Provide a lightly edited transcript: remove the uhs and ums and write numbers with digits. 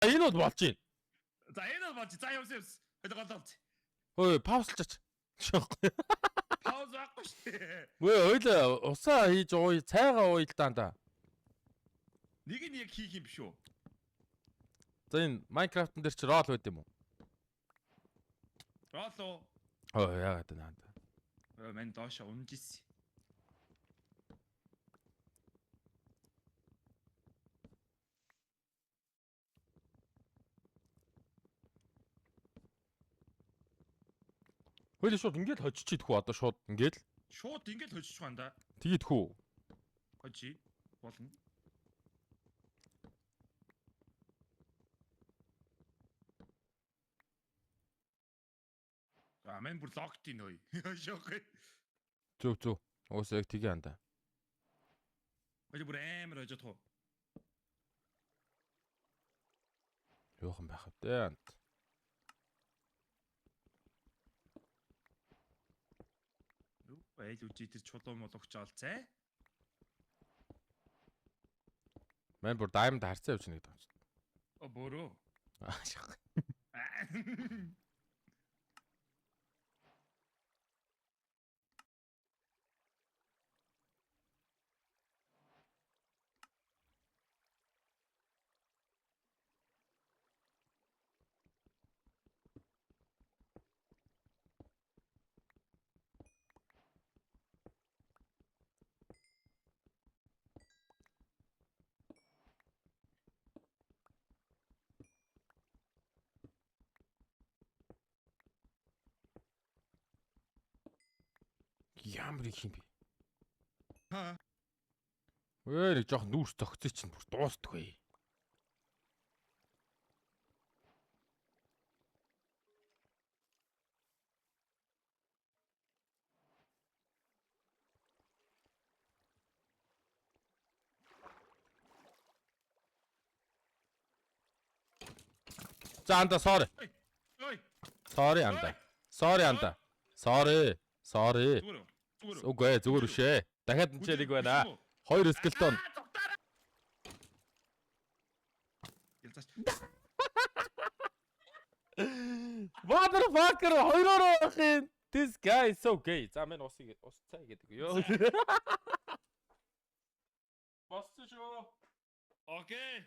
энэ бол болж байна. За энэ бол болж. За явсан. Голоовч. Ой, паузлаач. Шохгүй. Пауз авахгүй шүү. Гүй ойлоо усаа хийж ууй, цайгаа ууй л даа. Нэг нь яг хийх юм биш үү? За энэ Minecraft-ын дээр чи рол байд юм уу? Рол уу? Оо яагаад наа. Мэн доош унжис. Хөөе шууд ингээд хожиж идэх үү одоо шууд ингээд л. Шууд ингээд хожиж байгаа да. Тэгийдэх үү? Хожи. Болно. Амен бүр логт ин хөөе. Шохгүй. Зүг. Уус яг тгий анда. Хөөе бүр амар хожих уу? Юухан байх вэ? Ант. Айл үжи тэр чулуун мологч олцээ. Мэн бүр diamond харцаа явж нэг даа. О бөрөө. Шах. Ямар их юм бэ? Ха. Өө нэг жоох нүүрс зөгцөө чинь бүр дуустгүй. За анда sorry. Ой. Sorry анда. Sorry анда. Sorry. Sorry. Зүгээр. Үгүй зүгээр үшээ. Дахиад энэ нэг байна. 2 скелтон. Motherfucker хоёроо ахын. This guy is so gay. За мен ус цай гэдэг ёо. Босч шүү. Окей.